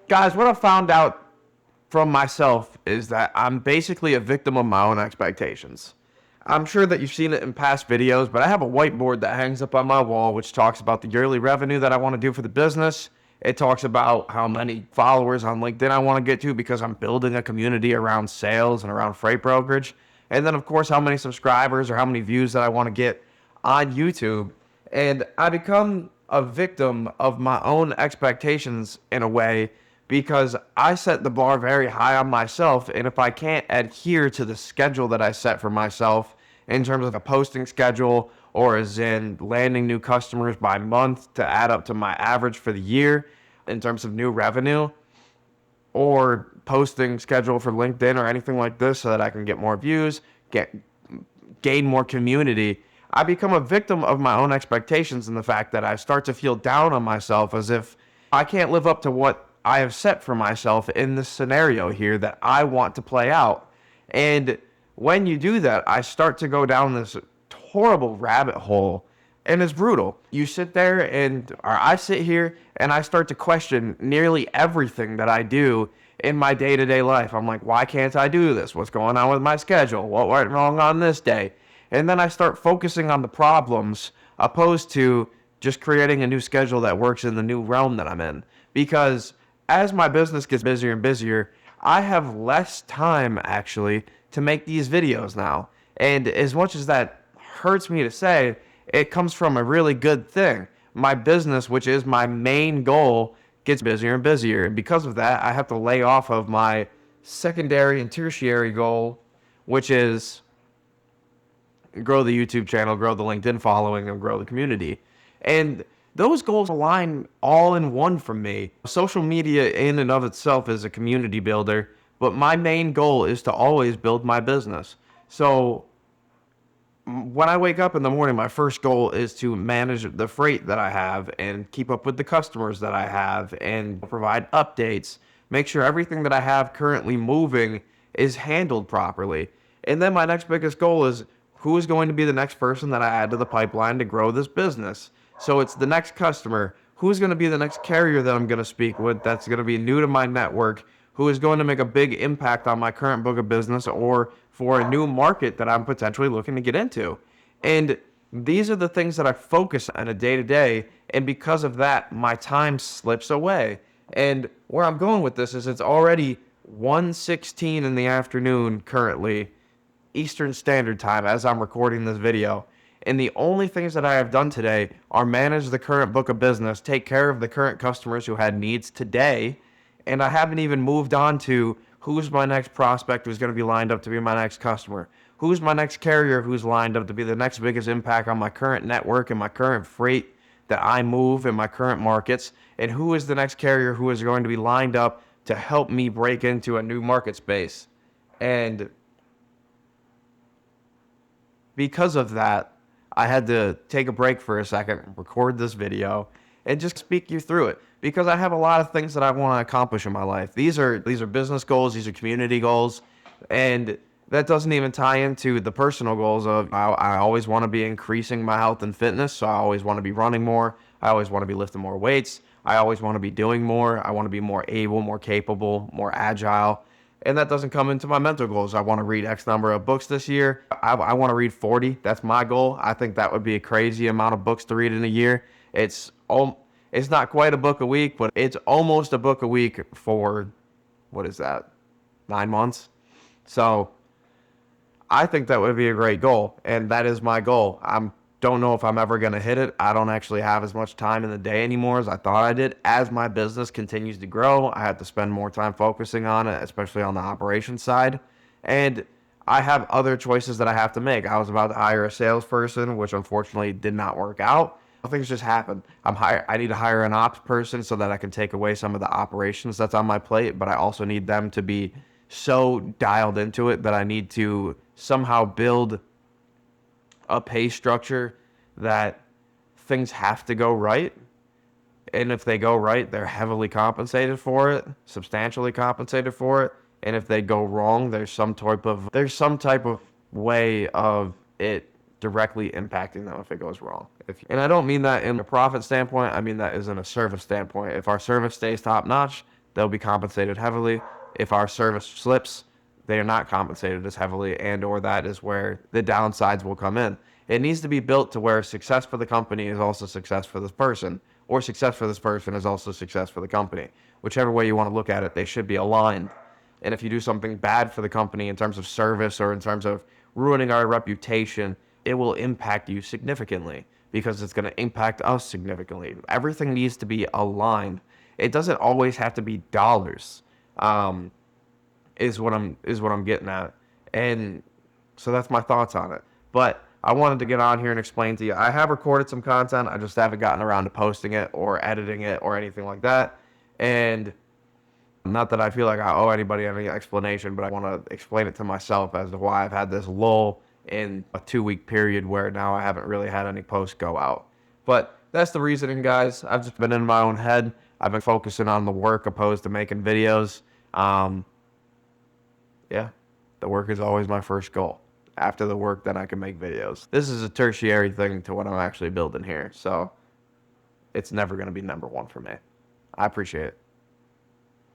Guys, what I found out from myself is that I'm basically a victim of my own expectations. I'm sure that you've seen it in past videos, but I have a whiteboard that hangs up on my wall which talks about the yearly revenue that I want to do for the business. It talks about how many followers on LinkedIn I want to get to because I'm building a community around sales and around freight brokerage. And then, of course, how many subscribers or how many views that I want to get on YouTube. And I become a victim of my own expectations in a way because I set the bar very high on myself. And if I can't adhere to the schedule that I set for myself in terms of a posting schedule or as in landing new customers by month to add up to my average for the year in terms of new revenue, or posting schedule for LinkedIn or anything like this so that I can get more views, gain more community, I become a victim of my own expectations and the fact that I start to feel down on myself as if I can't live up to what I have set for myself in this scenario here that I want to play out. And when you do that, I start to go down this horrible rabbit hole, and it's brutal. You sit there or I sit here and I start to question nearly everything that I do in my day-to-day life. I'm like, why can't I do this? What's going on with my schedule? What went wrong on this day? And then I start focusing on the problems opposed to just creating a new schedule that works in the new realm that I'm in. Because as my business gets busier and busier, I have less time actually to make these videos now. And as much as that hurts me to say, it comes from a really good thing. My business, which is my main goal, gets busier and busier. And because of that, I have to lay off of my secondary and tertiary goal, which is grow the YouTube channel, grow the LinkedIn following, and grow the community. And those goals align all in one for me. Social media in and of itself is a community builder, but my main goal is to always build my business. So when I wake up in the morning, my first goal is to manage the freight that I have and keep up with the customers that I have and provide updates, make sure everything that I have currently moving is handled properly. And then my next biggest goal is who is going to be the next person that I add to the pipeline to grow this business. So it's the next customer. Who's going to be the next carrier that I'm going to speak with that's going to be new to my network, who is going to make a big impact on my current book of business or for a new market that I'm potentially looking to get into. And these are the things that I focus on a day-to-day, and because of that, my time slips away. And where I'm going with this is it's already 1:16 in the afternoon currently, Eastern Standard Time, as I'm recording this video. And the only things that I have done today are manage the current book of business, take care of the current customers who had needs today, and I haven't even moved on to who's my next prospect who's going to be lined up to be my next customer, who's my next carrier who's lined up to be the next biggest impact on my current network and my current freight that I move in my current markets, and who is the next carrier who is going to be lined up to help me break into a new market space. And because of that, I had to take a break for a second, record this video, and just speak you through it. Because I have a lot of things that I want to accomplish in my life. These are business goals, these are community goals, and that doesn't even tie into the personal goals of I always want to be increasing my health and fitness, so I always want to be running more, I always want to be lifting more weights, I always want to be doing more, I want to be more able, more capable, more agile. And that doesn't come into my mental goals. I want to read X number of books this year. I want to read 40. That's my goal. I think that would be a crazy amount of books to read in a year. It's not quite a book a week, but it's almost a book a week for, 9 months? So I think that would be a great goal, and that is my goal. I don't know if I'm ever going to hit it. I don't actually have as much time in the day anymore as I thought I did. As my business continues to grow, I have to spend more time focusing on it, especially on the operations side. And I have other choices that I have to make. I was about to hire a salesperson, which unfortunately did not work out. Things just happen. I need to hire an ops person so that I can take away some of the operations that's on my plate, but I also need them to be so dialed into it that I need to somehow build a pay structure that things have to go right. And if they go right, they're heavily compensated for it, substantially compensated for it. And if they go wrong, there's some type of way of it directly impacting them if it goes wrong. And I don't mean that in a profit standpoint, I mean that is in a service standpoint. If our service stays top notch, they'll be compensated heavily. If our service slips, they are not compensated as heavily, and or that is where the downsides will come in. It needs to be built to where success for the company is also success for this person, or success for this person is also success for the company. Whichever way you want to look at it, they should be aligned. And if you do something bad for the company in terms of service or in terms of ruining our reputation, it will impact you significantly because it's going to impact us significantly. Everything needs to be aligned. It doesn't always have to be dollars. Is what I'm getting at. And so that's my thoughts on it. But I wanted to get on here and explain to you. I have recorded some content. I just haven't gotten around to posting it or editing it or anything like that. And not that I feel like I owe anybody any explanation, but I want to explain it to myself as to why I've had this lull in a 2-week period where now I haven't really had any posts go out. But that's the reasoning, guys. I've just been in my own head. I've been focusing on the work opposed to making videos. Yeah, the work is always my first goal. After the work, then I can make videos. This is a tertiary thing to what I'm actually building here, so it's never going to be number one for me. I appreciate it.